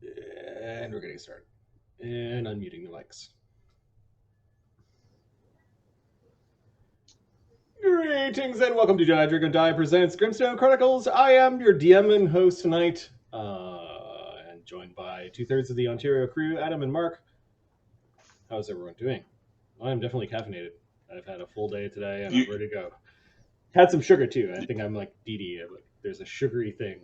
And we're getting started. And unmuting the mics. Greetings and welcome to Drink and Die presents Grimstone Chronicles. I am your DM and host tonight, and joined by 2/3 of the Ontario crew, Adam and Mark. How's everyone doing? I'm definitely caffeinated. I've had a full day today and I'm ready to go. Had some sugar too. I think I'm like Dee Dee. Like, there's a sugary thing.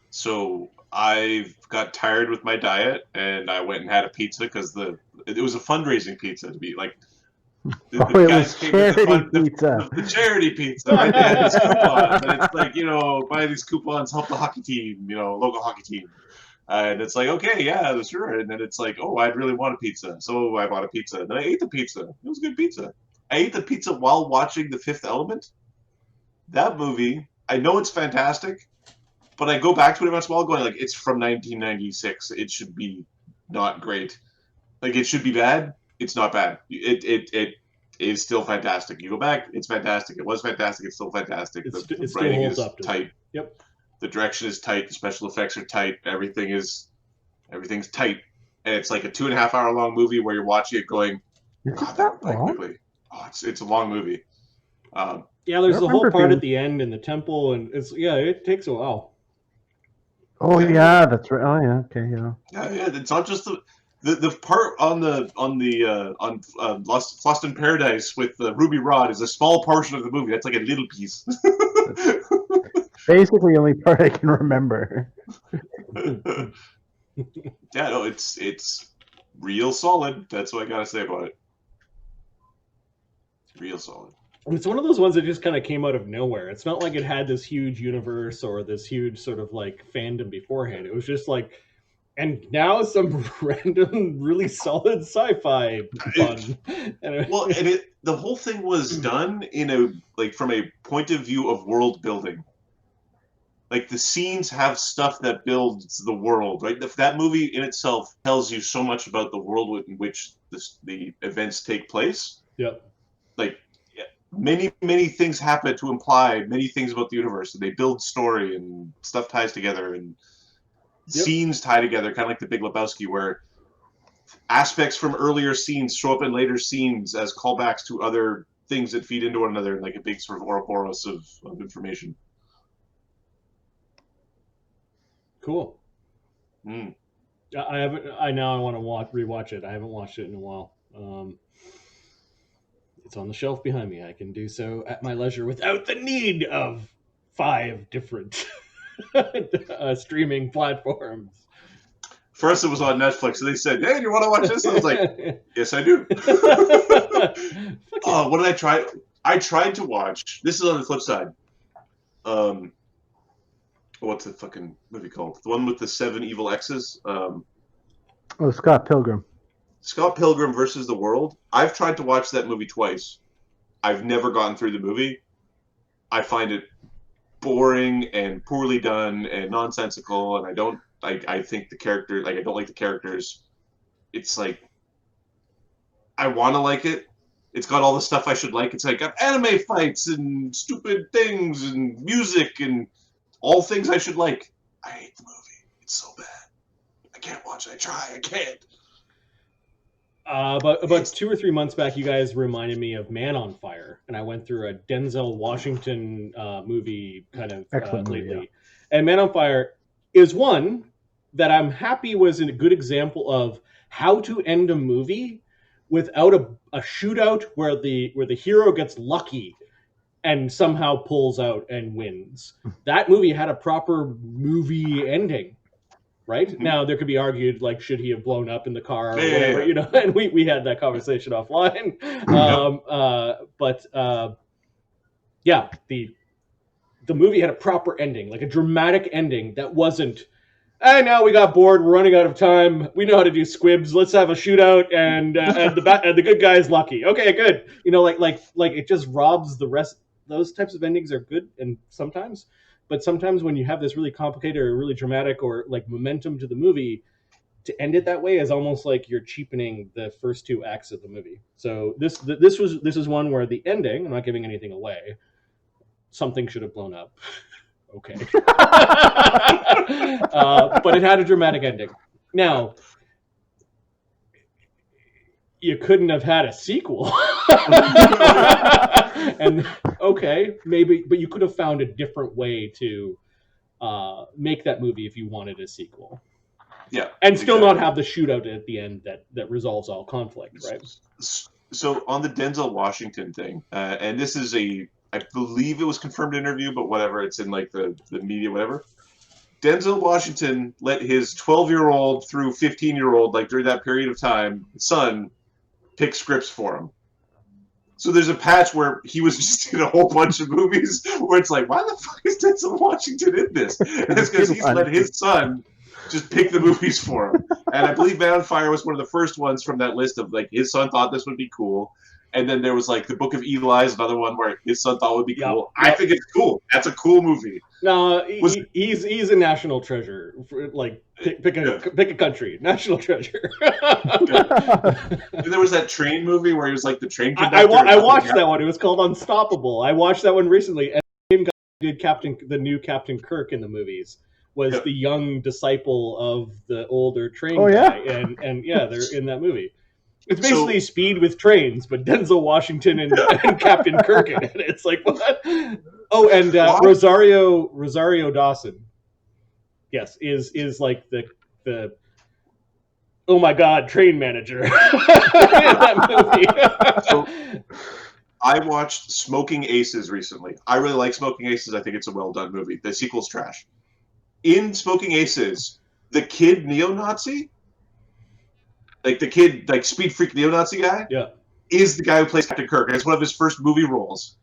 So I've got tired with my diet, and I went and had a pizza because it was a fundraising pizza to be like. The guys came with the charity pizza. Right? They had these coupons, and it's like, buy these coupons, help the hockey team, local hockey team. And it's like, okay, yeah, sure. And then it's like, oh, I'd really want a pizza. So I bought a pizza. And then I ate the pizza. It was a good pizza. I ate the pizza while watching The Fifth Element. That movie, I know it's fantastic, but I go back to it every once in a while going, like, it's from 1996. It should be not great. Like, it should be bad. It's not bad. It is still fantastic. You go back, it's fantastic. It was fantastic. It's still fantastic. The writing is tight. Yep. The direction is tight. The special effects are tight. Everything's tight. And it's like a 2.5 hour long movie where you're watching it going, God, that went by quickly. Oh, it's a long movie. Yeah, there's the whole part at the end in the temple, and it takes a while. Oh yeah, that's right. Oh yeah, okay, yeah. Yeah. It's not just the part on Lost in Paradise with Ruby Rod is a small portion of the movie. That's like a little piece. Basically, the only part I can remember. Yeah, no, it's real solid. That's what I gotta say about it. It's real solid. It's one of those ones that just kind of came out of nowhere. It's not like it had this huge universe or this huge sort of like fandom beforehand. It was just like, and now some random, really solid sci-fi fun. The whole thing was done from a point of view of world building. Like, the scenes have stuff that builds the world, right? That movie in itself tells you so much about the world in which the events take place. Yep. Like, many, many things happen to imply many things about the universe, and they build story and stuff ties together, and scenes tie together, kind of like The Big Lebowski, where aspects from earlier scenes show up in later scenes as callbacks to other things that feed into one another, like a big sort of Ouroboros of information. Cool. I want to rewatch it. I haven't watched it in a while. It's on the shelf behind me. I can do so at my leisure without the need of 5 different streaming platforms. First, it was on Netflix, so they said, "Hey, do you want to watch this?" I was like, "Yes, I do." What did I try? I tried to watch. This is on the flip side. What's the fucking movie called? The one with the 7 evil exes. Scott Pilgrim. Scott Pilgrim versus the World. I've tried to watch that movie twice. I've never gotten through the movie. I find it boring and poorly done and nonsensical, and I think the character, I don't like the characters. It's like, I want to like it. It's got all the stuff I should like. It's like got anime fights and stupid things and music and all things I should like. I hate the movie. It's so bad. I can't watch it. I try. I can't. But about 2 or 3 months back, you guys reminded me of Man on Fire, and I went through a Denzel Washington movie kind of lately. Movie, yeah. And Man on Fire is one that I'm happy was a good example of how to end a movie without a shootout where the hero gets lucky and somehow pulls out and wins. That movie had a proper movie ending. Right? Mm-hmm. Now, there could be argued, like, should he have blown up in the car or whatever, and we had that conversation offline. The movie had a proper ending, like a dramatic ending that wasn't, hey, now we got bored, we're running out of time, we know how to do squibs, let's have a shootout, and the good guy's lucky. Okay, good. Like it just robs the rest. Those types of endings are good, and sometimes. But sometimes when you have this really complicated or really dramatic or like momentum to the movie, to end it that way is almost like you're cheapening the first 2 acts of the movie. So this is one where the ending, I'm not giving anything away, something should have blown up okay. But it had a dramatic ending. Now, you couldn't have had a sequel. And okay, maybe, but you could have found a different way to make that movie if you wanted a sequel. Yeah. And still not have the shootout at the end that resolves all conflict, right? So on the Denzel Washington thing, and this is I believe it was confirmed interview, but whatever, it's in like the media, whatever. Denzel Washington let his 12-year-old through 15-year-old, like during that period of time, son, pick scripts for him. So there's a patch where he was just in a whole bunch of movies where it's like, why the fuck is Denzel Washington in this? And it's because he's let his son just pick the movies for him. And I believe Man on Fire was one of the first ones from that list of like his son thought this would be cool. And then there was like The Book of Eli is another one where his son thought would be cool. I think it's cool. That's a cool movie. No, he's a national treasure. Like pick a country, national treasure. And there was that train movie where he was like the train conductor. I watched that one. It was called Unstoppable. I watched that one recently. And the same guy who did the new Captain Kirk in the movies was the young disciple of the older train guy. And yeah, they're in that movie. It's basically Speed with trains, but Denzel Washington and Captain Kirk in it. It's like, what? Oh, and Rosario Dawson, yes, is like the oh my god train manager in that movie. So, I watched Smoking Aces recently. I really like Smoking Aces. I think it's a well done movie. The sequel's trash. In Smoking Aces, the kid neo-Nazi, like the kid, like speed freak neo-Nazi guy, is the guy who plays Captain Kirk. And it's one of his first movie roles.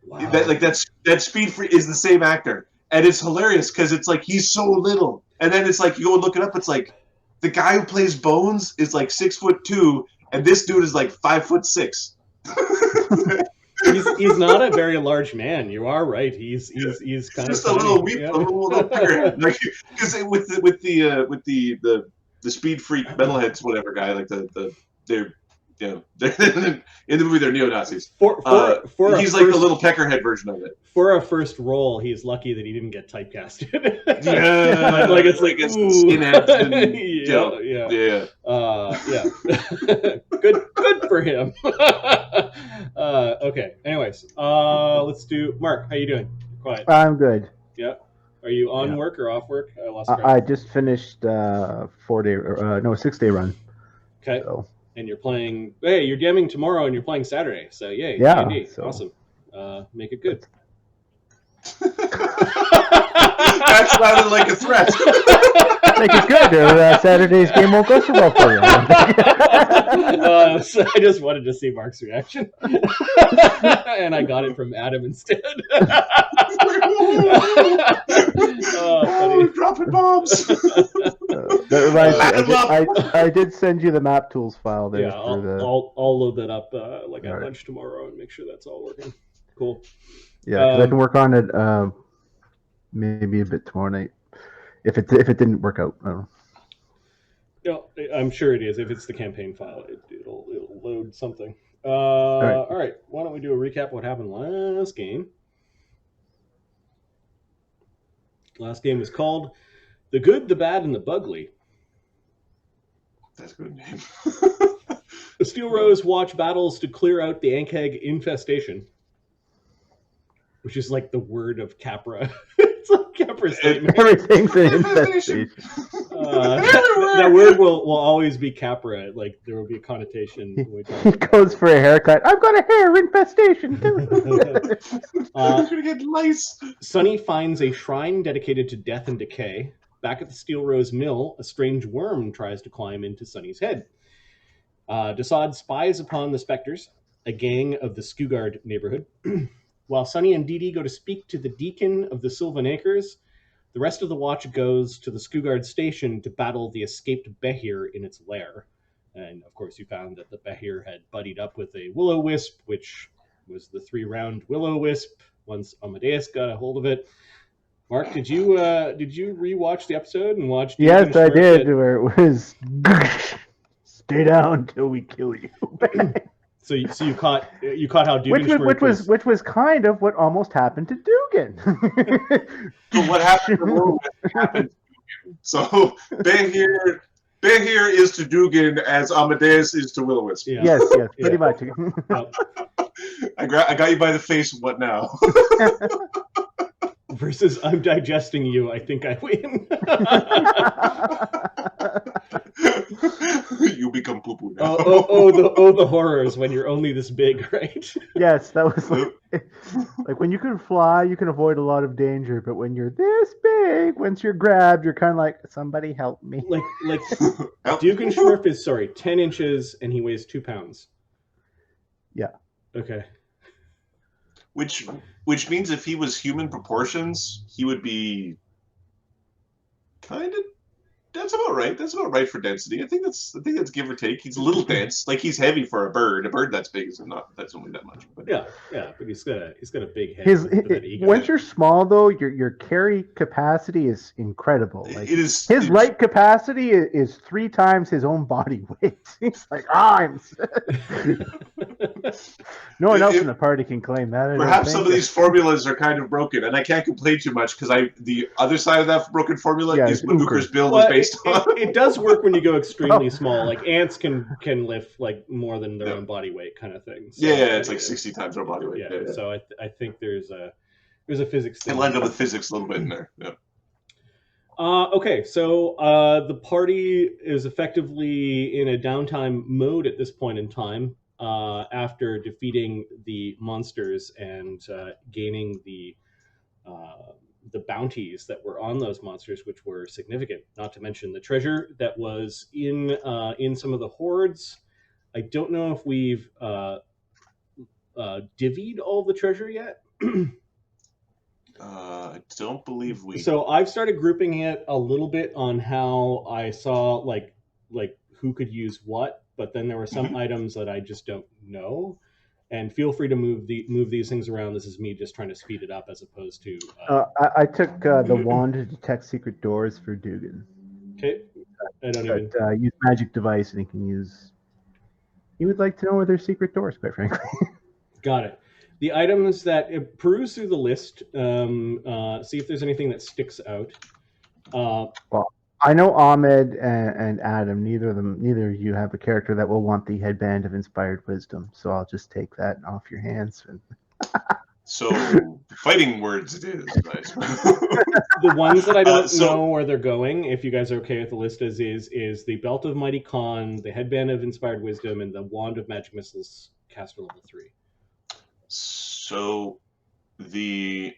Wow. That speed freak is the same actor. And it's hilarious because it's like he's so little. And then it's like you go and look it up, it's like the guy who plays Bones is like 6'2", and this dude is like 5'6". He's not a very large man. You are right. He's kind just of a little weep, a little bigger. Like because with the speed freak metalheads, whatever guy, like they're in the movie they're neo-Nazis. He's like the little peckerhead version of it. For a first role, he's lucky that he didn't get typecasted. Yeah, like it's like skinheads. Good for him. Okay. Anyways, let's do Mark. How you doing? Quiet. I'm good. Yeah. Are you on work or off work? I lost track. I just finished 6-day run. Okay. So. And you're playing. Hey, you're DMing tomorrow, and you're playing Saturday. So yay, yeah, D&D. So. Awesome. Make it good. That sounded like a threat. Make it good. Saturday's game won't go so well for you. So I just wanted to see Mark's reaction, and I got it from Adam instead. Oh, dropping bombs. That reminds me, I did send you the map tools file there. Yeah, I'll load that up at lunch tomorrow and make sure that's all working. Cool. Yeah, I can work on it maybe a bit tomorrow night. If it didn't work out, I don't know. No, I'm sure it is. If it's the campaign file, it'll load something. All right. Why don't we do a recap of what happened last game? Last game was called The Good, the Bad, and the Bugly. That's a good name. The Steel Rose watch battles to clear out the Ankheg infestation, which is like the word of Capra. It's like Capra's statement. Everything's an infestation. That word will always be Capra. Like there will be a connotation. He goes for a haircut. I've got a hair infestation too. I'm gonna get lice. Sunny finds a shrine dedicated to death and decay. Back at the Steel Rose Mill, a strange worm tries to climb into Sunny's head. Dassod spies upon the specters, a gang of the Skugard neighborhood. While Sunny and Dee Dee go to speak to the deacon of the Sylvan Acres, the rest of the watch goes to the Skugard station to battle the escaped Behir in its lair. And of course, you found that the Behir had buddied up with a will-o-wisp, which was the 3-round will-o-wisp once Amadeus got a hold of it. Mark, did you rewatch the episode and watch? Yes, I did. Where it was, stay down till we kill you. So you caught how Dugganschmirph which was kind of what almost happened to Dugan. So what happened to Will happened to Dugan. So Behir is to Dugan as Amadeus is to Will-O-Wisp. Yeah. Yes, pretty much. Yep. I got you by the face. What now? Versus I'm digesting you. I think I win. You become poo-poo now. the horrors when you're only this big, right? Yes, that was like when you can fly, you can avoid a lot of danger. But when you're this big, once you're grabbed, you're kind of like, somebody help me. Like Dugganschmirph is 10 inches and he weighs 2 pounds. Yeah. Okay. Which means if he was human proportions, he would be kind of. That's about right. That's about right for density. I think that's give or take. He's a little dense. Like he's heavy for a bird. A bird that's big is not. That's only that much. But. Yeah. But he's got a big head. Once you're small though, your carry capacity is incredible. Like it is. His light capacity is 3 times his own body weight. He's like, I'm. No one else in the party can claim that. Perhaps some of these formulas are kind of broken, and I can't complain too much because the other side of that broken formula is what Uker's build is based on. It does work when you go extremely small. Like ants can lift like more than their own body weight, kind of thing. So, it's like 60 times their body weight. Yeah. So I think there's a physics thing. It lined up with physics a little bit in there. Yeah. Okay, so the party is effectively in a downtime mode at this point in time. After defeating the monsters and gaining the bounties that were on those monsters, which were significant, not to mention the treasure that was in some of the hoards. I don't know if we've divvied all the treasure yet. I don't believe we. So I've started grouping it a little bit on how I saw like who could use what. But then there were some items that I just don't know, and feel free to move these things around. This is me just trying to speed it up as opposed to. I took the wand to detect secret doors for Dugan. Okay, I don't even use magic device, and he can use. He would like to know where there's secret doors, quite frankly. Got it. The items that peruse through the list, see if there's anything that sticks out. Well, I know Ahmed and Adam. Neither of you have a character that will want the headband of inspired wisdom. So I'll just take that off your hands. So fighting words it is. Nice. The ones that I don't know where they're going, if you guys are okay with the list, is the Belt of Mighty Khan, the headband of inspired wisdom, and the wand of magic missiles caster level 3. So the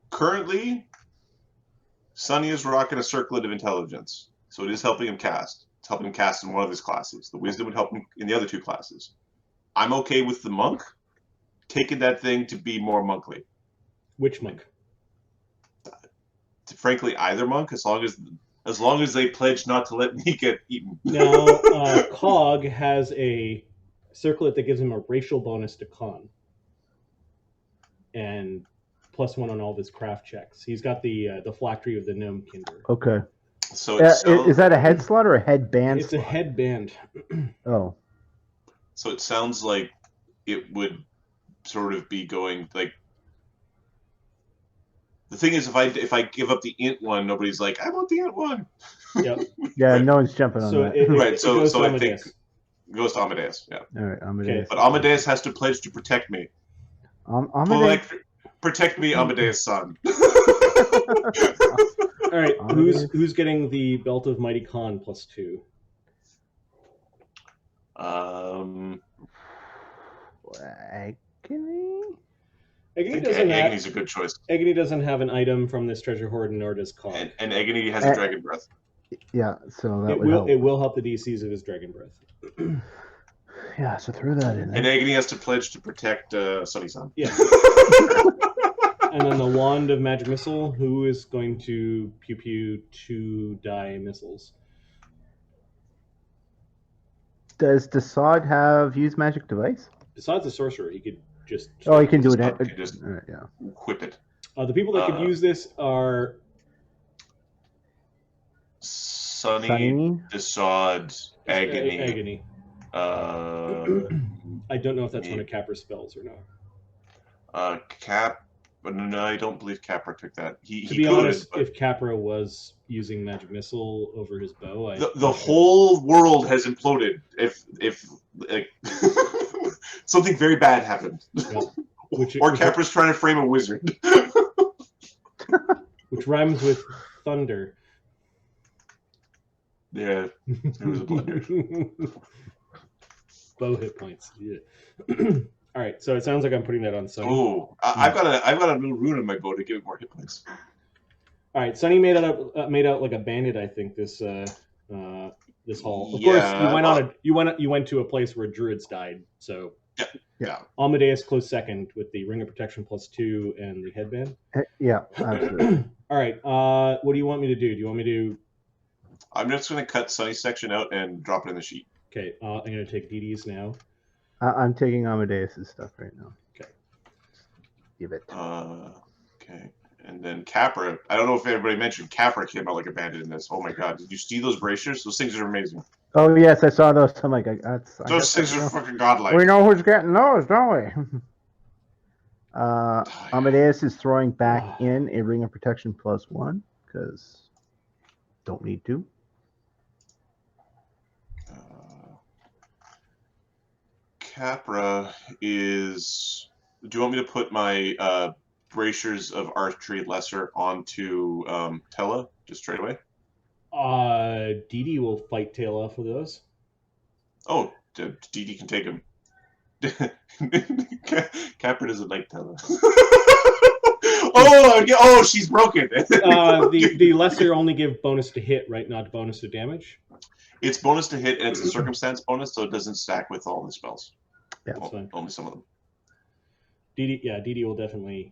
currently, Sunny is rocking a circlet of intelligence, so it is helping him cast. It's helping him cast in one of his classes. The wisdom would help him in the other 2 classes. I'm okay with the monk taking that thing to be more monkly. Which monk? Frankly, either monk, as long as they pledge not to let me get eaten. Now, Cog has a circlet that gives him a racial bonus to con, and +1 on all of his craft checks. He's got the phylactery of the gnome kinder. Okay. So is that a head slot or a headband? It's a headband. Oh. So it sounds like it would sort of be going like. The thing is, if I give up the int one, nobody's like, I want the int one. Yep. Yeah, no one's jumping on that. Right. So I think it goes to Amadeus. Yeah. All right, Amadeus. But Amadeus has to pledge to protect me. Amadeus. Protect me, Amadeus' son. All right, who's getting the Belt of Mighty Khan +2? Agony? Agony's a good choice. Agony doesn't have an item from this treasure hoard, nor does Cog. And Agony has a dragon breath. Yeah, so that would help. It will help the DCs of his dragon breath. Yeah, so throw that in there. And Agony has to pledge to protect Sunny-san. Yeah. And then the wand of magic missile, who is going to pew 2 die missiles? Does Dassod have use magic device? Dassod's a sorcerer. He could just. Oh, he can do it. Just yeah. Whip it. The people that could use this are. Sunny, Dassod, Agony. I don't know if that's one of Capra's spells or not. Cap. But no, I don't believe Capra took that. To be honest, if Capra was using magic missile over his bow, the whole world has imploded. If like, something very bad happened, or Capra's trying to frame a wizard, which rhymes with thunder. Yeah, it was a blunder. Bow hit points. Yeah. All right, so it sounds like I'm putting that on Sunny. Oh, I've got a little rune in my bow to give it more hit points. All right, Sunny made out like a bandit. I think this hall. Of course, you went to a place where druids died. So yeah. Amadeus close second with the ring of protection +2 and the headband. Yeah, absolutely. All right, what do you want me to do? Do you want me to? I'm just going to cut Sunny's section out and drop it in the sheet. Okay, I'm going to take Dee Dee's now. I'm taking Amadeus' stuff right now. Okay. Give it. Okay. And then Capra. I don't know if everybody mentioned Capra came out like a bandit in this. Oh my god. Did you see those bracers? Those things are amazing. Oh, yes, I saw those. I'm like, those things are fucking godlike. We know who's getting those, don't we? Amadeus is throwing back in a ring of protection +1 because don't need to. Capra is. Do you want me to put my bracers of archery lesser onto Tehla just straight away? Dee Dee will fight Tehla for those. Oh, Dee Dee can take him. Capra doesn't like Tehla. Oh, she's broken. The lesser only give bonus to hit, right? Not bonus to damage. It's bonus to hit, and it's a circumstance bonus, so it doesn't stack with all the spells. Yeah, that's fine. Only some of them. Dee Dee will definitely.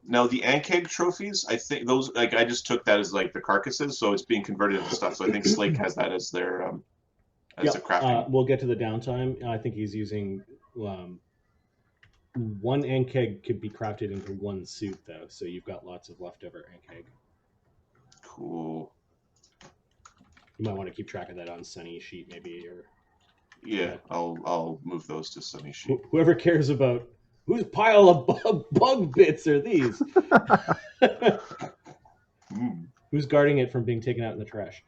Now the Ankeg trophies, I think those I just took that as like the carcasses, so it's being converted into stuff. So I think Slake has that as their the crafting. We'll get to the downtime. I think he's using one Ankeg could be crafted into one suit though, so you've got lots of leftover Ankeg. Cool. You might want to keep track of that on Sunny's sheet, maybe, or. Yeah, I'll move those to Sunny's sheet. Whoever cares about whose pile of bug bits are these? Who's guarding it from being taken out in the trash?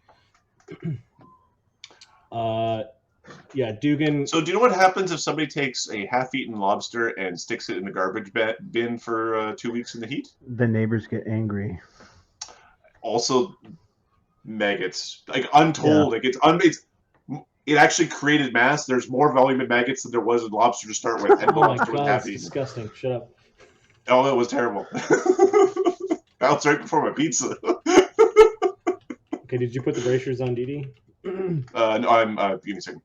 Yeah, Dugan. So do you know what happens if somebody takes a half-eaten lobster and sticks it in the garbage bin for 2 weeks in the heat? The neighbors get angry. Also, maggots, like untold. Yeah. Like it actually created mass. There's more volume in maggots than there was in lobster to start with. And oh my god, that's disgusting. Shut up. Oh, that was terrible. That was right before my pizza. Okay, did you put the bracers on Dee Dee? No, I'm give me a second.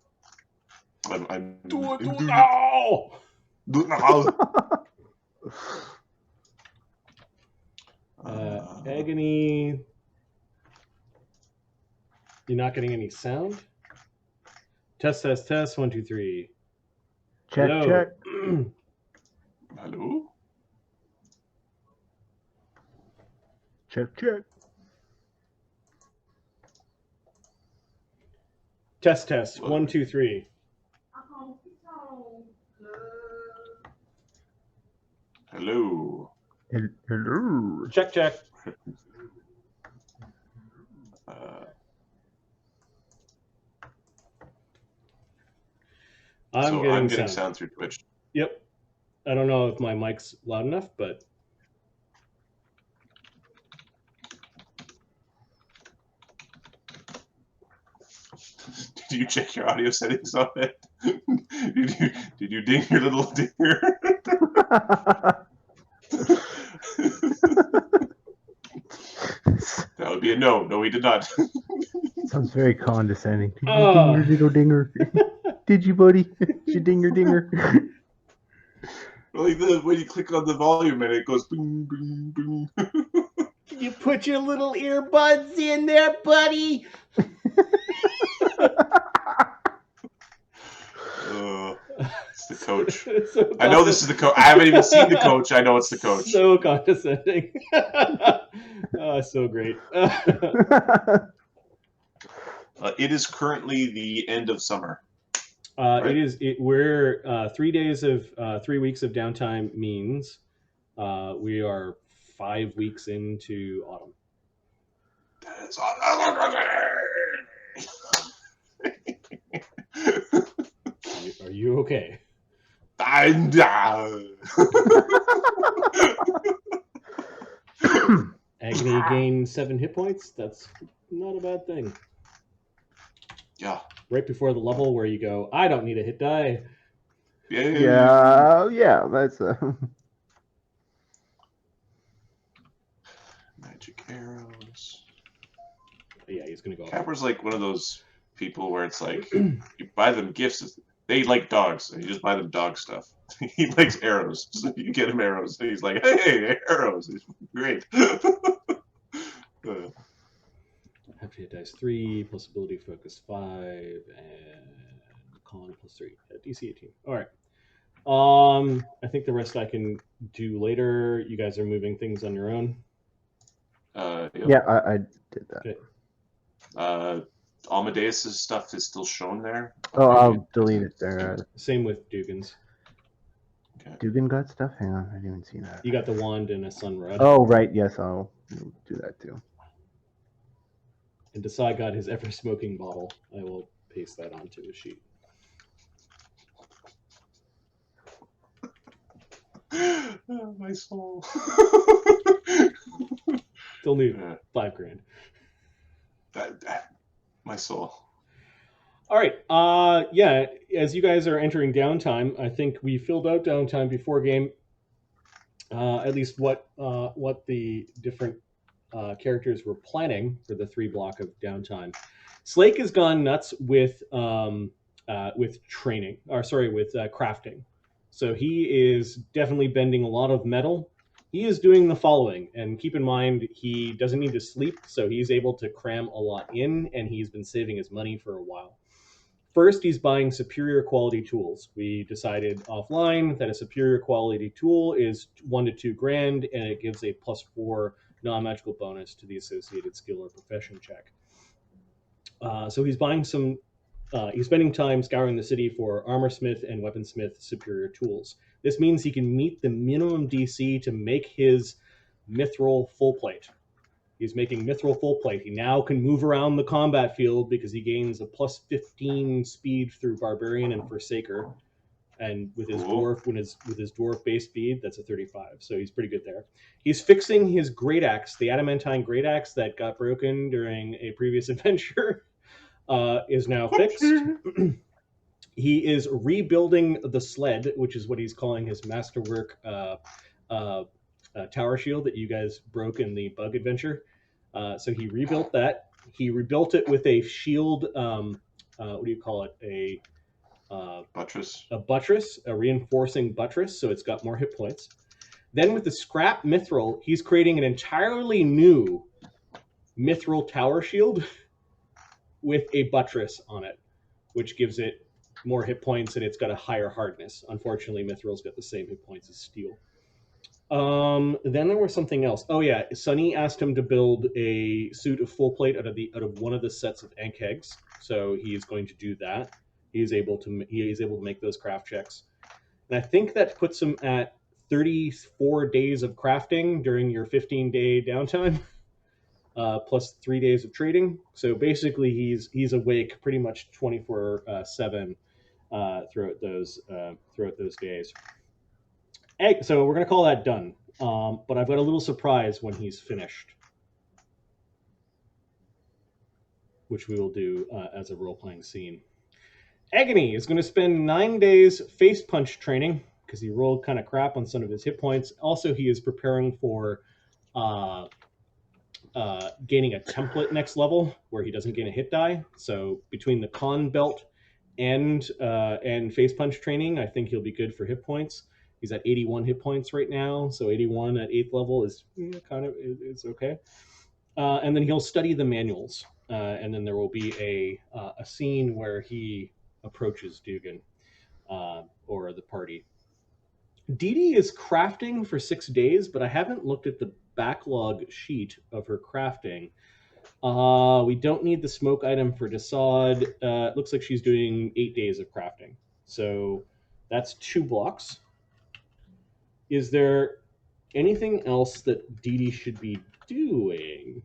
I'm do it now! Do it now! Agony. You're not getting any sound? Test. 1, 2, 3. Check. Hello? Check. Test. 1, 2, 3. Hello. Hello. Check. I'm getting sound through Twitch. Yep. I don't know if my mic's loud enough, but. Did you check your audio settings on it? Did you ding your little dinger? That would be a no. No, he did not. Sounds very condescending. Did you ding your little dinger? Did you, buddy? Did you ding your dinger? Like when you click on the volume and it goes boom, boom, boom. Can you put your little earbuds in there, buddy? the coach. So I know this is the coach. I haven't even seen the coach. I know it's the coach. So condescending. So great. It is currently the end of summer. Right? Right? It is. We're 3 days of 3 weeks of downtime means we are 5 weeks into autumn. That's Are you okay? I'm down. Agony gained 7 hit points. That's not a bad thing. Yeah. Right before the level where you go, I don't need a hit die. Yeah, that's Magic arrows. Yeah, he's gonna go. Capper's like one of those people where it's like you buy them gifts. They like dogs, and you just buy them dog stuff. He likes arrows, so you get him arrows, and he's like, "Hey, arrows! It's great." Have to hit dice 3, plus ability focus 5, and con plus 3. DC 18. All right. I think the rest I can do later. You guys are moving things on your own. Yep. Yeah, I did that. Okay. Amadeus' stuff is still shown there. Oh, I'll delete it there. Same with Duggan's. Okay. Dugan got stuff? Hang on, I didn't even see that. You got the wand and a sun rod. Oh, right. Yes, I'll do that too. And Dassod got his ever-smoking bottle. I will paste that onto his sheet. Oh, my soul. Still need $5,000. My soul. All right. Yeah. As you guys are entering downtime, I think we filled out downtime before game. At least what the different characters were planning for the 3 block of downtime. Slake has gone nuts with training, or sorry, with crafting. So he is definitely bending a lot of metal. He is doing the following, and keep in mind he doesn't need to sleep, so he's able to cram a lot in, and he's been saving his money for a while. First, he's buying superior quality tools. We decided offline that a superior quality tool is $1 to $2 grand, and it gives a +4 non-magical bonus to the associated skill or profession check. So he's buying some. He's spending time scouring the city for armorsmith and weaponsmith superior tools. This means he can meet the minimum DC to make his mithril full plate. He's making mithril full plate. He now can move around the combat field because he gains a +15 speed through barbarian and forsaker, and with his dwarf, with his dwarf base speed, that's a 35. So he's pretty good there. He's fixing his great axe, the adamantine great axe that got broken during a previous adventure. Is now fixed. He is rebuilding the sled, which is what he's calling his masterwork tower shield that you guys broke in the bug adventure. So he rebuilt that. He rebuilt it with a shield. What do you call it? A buttress. A buttress, a reinforcing buttress, so it's got more hit points. Then with the scrap mithril, he's creating an entirely new mithril tower shield with a buttress on it, which gives it more hit points, and it's got a higher hardness. Unfortunately, mithril's got the same hit points as steel. Then there was something else. Oh yeah, Sunny asked him to build a suit of full plate out of one of the sets of ant kegs, so he is going to do that. He is able to make those craft checks, and I think that puts him at 34 days of crafting during your 15-day downtime. Plus 3 days of trading. So basically, he's awake pretty much 24/7 throughout those days. So we're gonna call that done. But I've got a little surprise when he's finished, which we will do as a role-playing scene. Agony is going to spend 9 days face punch training because he rolled kind of crap on some of his hit points. Also, he is preparing for gaining a template next level where he doesn't gain a hit die. So between the con belt and face punch training, I think he'll be good for hit points. He's at 81 hit points right now, so 81 at 8th level is it's okay. And then he'll study the manuals, and then there will be a scene where he approaches Duggan, or the party. Dee Dee is crafting for 6 days, but I haven't looked at the backlog sheet of her crafting. We don't need the smoke item for Dassod. It looks like she's doing 8 days of crafting. So that's 2 blocks. Is there anything else that Dee Dee should be doing?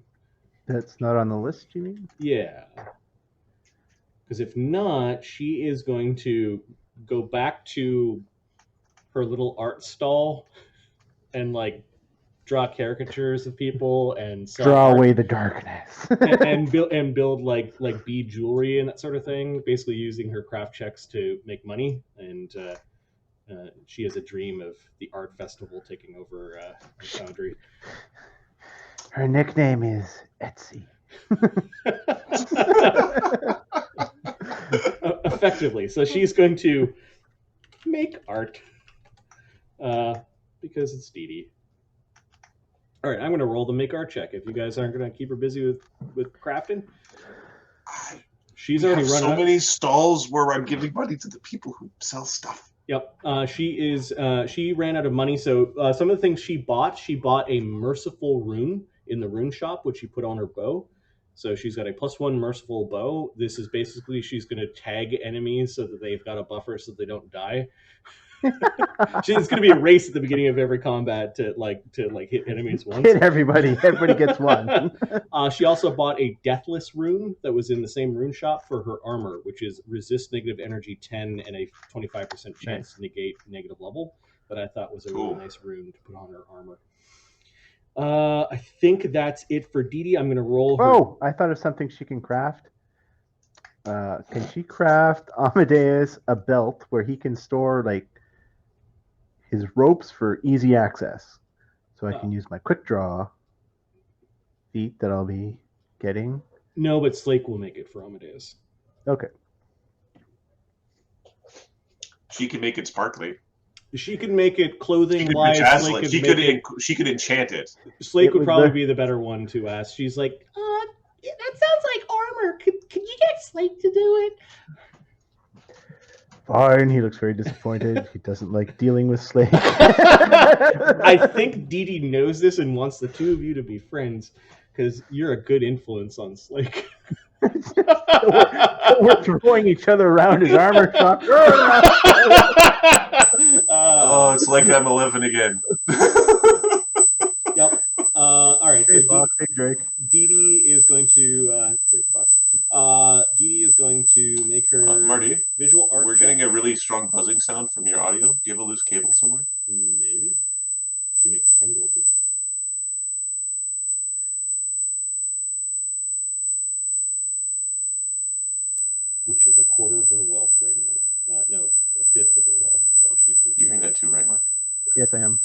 That's not on the list, you mean? Yeah. Because if not, she is going to go back to her little art stall and like draw caricatures of people and sell Draw art away the darkness. and build like bead jewelry and that sort of thing. Basically, using her craft checks to make money. And she has a dream of the art festival taking over her foundry. Her nickname is Etsy. Effectively, so she's going to make art because it's Dee Dee. All right, I'm going to roll the make art check. If you guys aren't going to keep her busy with crafting, she's already run so many stalls where I'm giving money to the people who sell stuff. Yep, she ran out of money. So some of the things she bought a merciful rune in the rune shop, which she put on her bow. So she's got a +1 merciful bow. This is basically she's going to tag enemies so that they've got a buffer so they don't die. It's going to be a race at the beginning of every combat to hit enemies once. Hit everybody. Everybody gets one. She also bought a deathless rune that was in the same rune shop for her armor, which is resist negative energy 10 and a 25% chance to negate negative level. That I thought was a really nice rune to put on her armor. I think that's it for Dee Dee. I'm going to roll her. Oh, I thought of something she can craft. Can she craft Amadeus a belt where he can store like his ropes for easy access? So I can use my quick draw feat that I'll be getting. No, but Slake will make it for Amadeus. Okay. She can make it sparkly. She can make it clothing She could wise. bedazzle it. She could enchant it. Slake would probably be the better one to ask. She's like, that sounds like armor. Could you get Slake to do it? Fine. He looks very disappointed. He doesn't like dealing with Slake. I think Dee Dee knows this and wants the two of you to be friends because you're a good influence on Slake. We're throwing each other around his armor shop. It's like I'm 11 again. Yep. All right. So Drake. Dee Dee is going to Drake Fox. Dee Dee is going to make her Marty, visual art. We're getting a really strong buzzing sound from your audio. Do you have a loose cable somewhere? Maybe. She makes 10 gold pieces. Which is a quarter of her wealth right now. No, a fifth of her wealth. So she's going to. You're hearing that too, right, Mark? Yes, I am.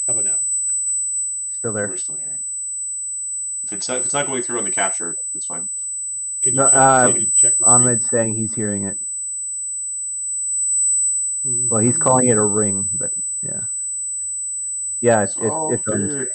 How about now? Still there. We're still hearing. If it's not going through on the capture, it's fine. Can you check the screen? Ahmed's saying he's hearing it. Well, he's calling it a ring, but yeah. Yeah, it's on the screen.